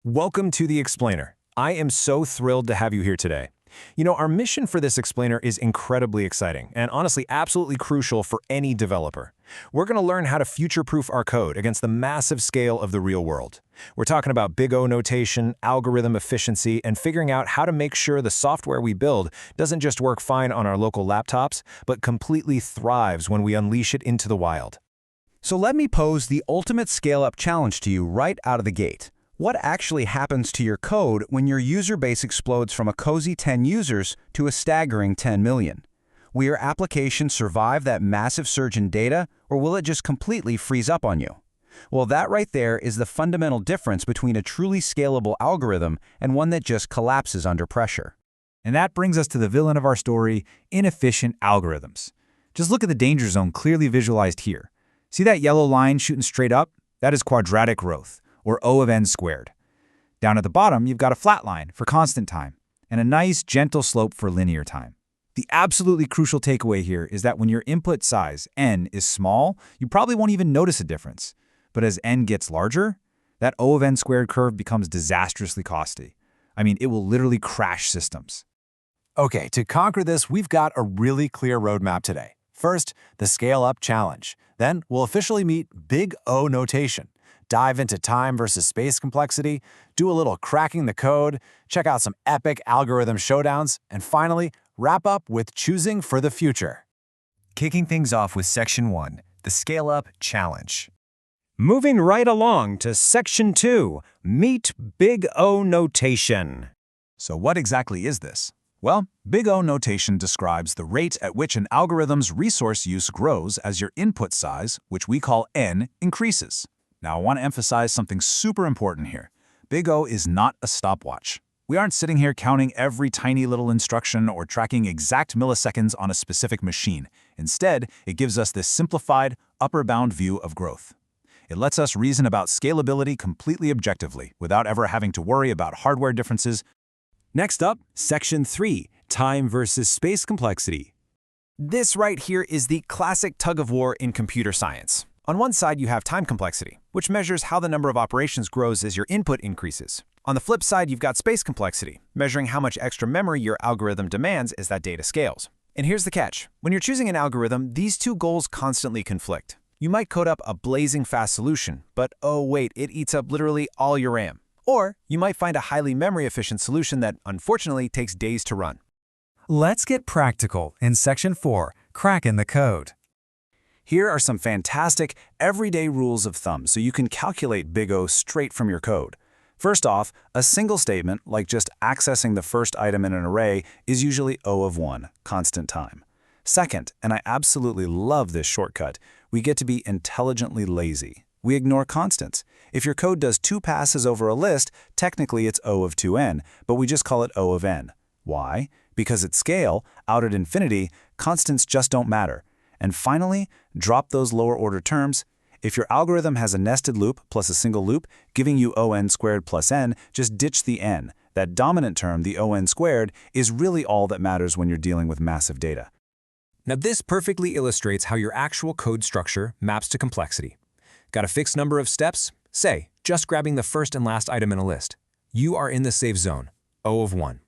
Welcome to the Explainer. I am so thrilled to have you here today. Our mission for this Explainer is incredibly exciting and honestly absolutely crucial for any developer. We're going to learn how to future-proof our code against the massive scale of the real world. We're talking about big O notation, algorithm efficiency, and figuring out how to make sure the software we build doesn't just work fine on our local laptops, but completely thrives when we unleash it into the wild. So let me pose the ultimate scale-up challenge to you right out of the gate. What actually happens to your code when your user base explodes from a cozy 10 users to a staggering 10 million? Will your application survive that massive surge in data, or will it just completely freeze up on you? Well, that right there is the fundamental difference between a truly scalable algorithm and one that just collapses under pressure. And that brings us to the villain of our story, inefficient algorithms. Just look at the danger zone clearly visualized here. See that yellow line shooting straight up? That is quadratic growth, or O of n squared. Down at the bottom, you've got a flat line for constant time, and a nice, gentle slope for linear time. The absolutely crucial takeaway here is that when your input size, n, is small, you probably won't even notice a difference. But as n gets larger, that O of n squared curve becomes disastrously costly. I mean, it will literally crash systems. Okay, to conquer this, we've got a really clear roadmap today. First, the scale-up challenge. Then, we'll officially meet big O notation. Dive into time versus space complexity, do a little cracking the code, check out some epic algorithm showdowns, and finally, wrap up with choosing for the future. Kicking things off with Section 1, the Scale-Up Challenge. Moving right along to Section 2, Meet Big O Notation. So what exactly is this? Well, Big O notation describes the rate at which an algorithm's resource use grows as your input size, which we call n, increases. Now, I want to emphasize something super important here. Big O is not a stopwatch. We aren't sitting here counting every tiny little instruction or tracking exact milliseconds on a specific machine. Instead, it gives us this simplified, upper bound view of growth. It lets us reason about scalability completely objectively, without ever having to worry about hardware differences. Next up, Section 3, Time versus Space Complexity. This right here is the classic tug-of-war in computer science. On one side, you have time complexity, which measures how the number of operations grows as your input increases. On the flip side, you've got space complexity, measuring how much extra memory your algorithm demands as that data scales. And here's the catch. When you're choosing an algorithm, these two goals constantly conflict. You might code up a blazing fast solution, but oh wait, it eats up literally all your RAM. Or you might find a highly memory-efficient solution that, unfortunately, takes days to run. Let's get practical in Section 4, Cracking the Code. Here are some fantastic, everyday rules of thumb so you can calculate Big O straight from your code. First off, a single statement, like just accessing the first item in an array, is usually O of 1, constant time. Second, and I absolutely love this shortcut, we get to be intelligently lazy. We ignore constants. If your code does 2 passes over a list, technically it's O of 2n, but we just call it O of n. Why? Because at scale, out at infinity, constants just don't matter. And finally, drop those lower-order terms. If your algorithm has a nested loop plus a single loop, giving you on squared plus n, just ditch the n. That dominant term, the on squared, is really all that matters when you're dealing with massive data. Now this perfectly illustrates how your actual code structure maps to complexity. Got a fixed number of steps? Say, just grabbing the first and last item in a list. You are in the safe zone, O of 1.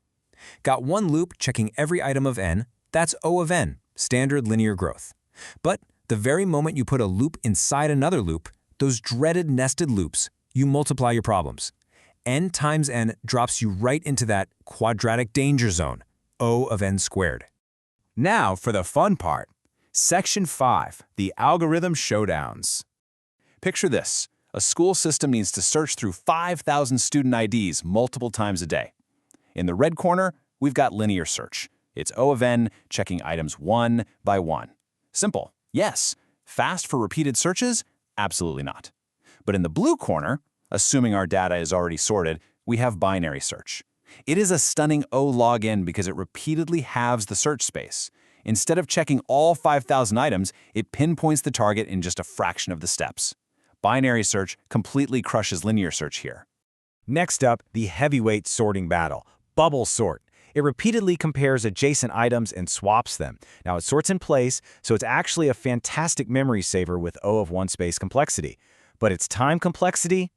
Got one loop checking every item of n? That's O of n, standard linear growth. But the very moment you put a loop inside another loop, those dreaded nested loops, you multiply your problems. N times n drops you right into that quadratic danger zone, O of n squared. Now for the fun part. Section 5, the algorithm showdowns. Picture this. A school system needs to search through 5,000 student IDs multiple times a day. In the red corner, we've got linear search. It's O of n checking items one by one. Simple, yes. Fast for repeated searches? Absolutely not. But in the blue corner, assuming our data is already sorted, we have binary search. It is a stunning O log n because it repeatedly halves the search space. Instead of checking all 5,000 items, it pinpoints the target in just a fraction of the steps. Binary search completely crushes linear search here. Next up, the heavyweight sorting battle, bubble sort. It repeatedly compares adjacent items and swaps them. Now it sorts in place, so it's actually a fantastic memory saver with O of 1 space complexity. But its time complexity?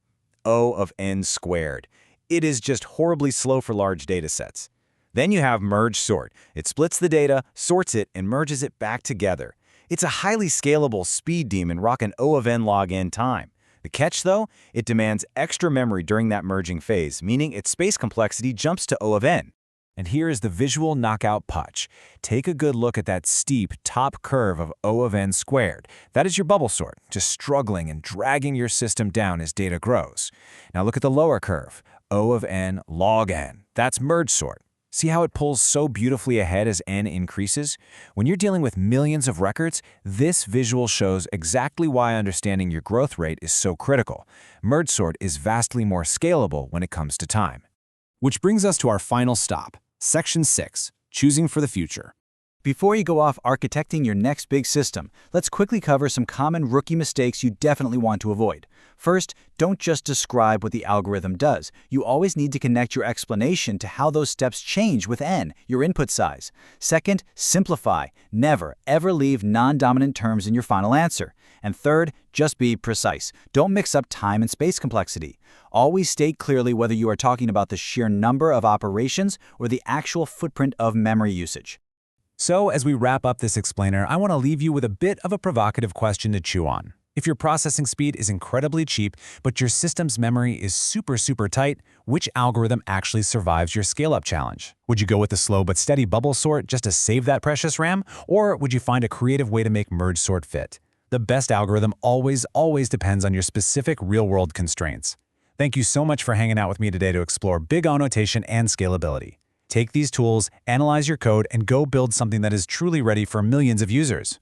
O of n squared. It is just horribly slow for large data sets. Then you have merge sort. It splits the data, sorts it, and merges it back together. It's a highly scalable speed daemon rocking O of n log n time. The catch, though, it demands extra memory during that merging phase, meaning its space complexity jumps to O of n. And here is the visual knockout punch. Take a good look at that steep top curve of O of n squared. That is your bubble sort, just struggling and dragging your system down as data grows. Now look at the lower curve, O of n log n. That's merge sort. See how it pulls so beautifully ahead as n increases? When you're dealing with millions of records, this visual shows exactly why understanding your growth rate is so critical. Merge sort is vastly more scalable when it comes to time. Which brings us to our final stop, Section 6, Choosing for the Future. Before you go off architecting your next big system, let's quickly cover some common rookie mistakes you definitely want to avoid. First, don't just describe what the algorithm does. You always need to connect your explanation to how those steps change with n, your input size. Second, simplify. Never, ever leave non-dominant terms in your final answer. And third, just be precise. Don't mix up time and space complexity. Always state clearly whether you are talking about the sheer number of operations or the actual footprint of memory usage. So, as we wrap up this explainer, I want to leave you with a bit of a provocative question to chew on. If your processing speed is incredibly cheap, but your system's memory is super tight, which algorithm actually survives your scale-up challenge? Would you go with the slow but steady bubble sort just to save that precious RAM? Or would you find a creative way to make merge sort fit? The best algorithm always depends on your specific real-world constraints. Thank you so much for hanging out with me today to explore big O notation and scalability. Take these tools, analyze your code, and go build something that is truly ready for millions of users.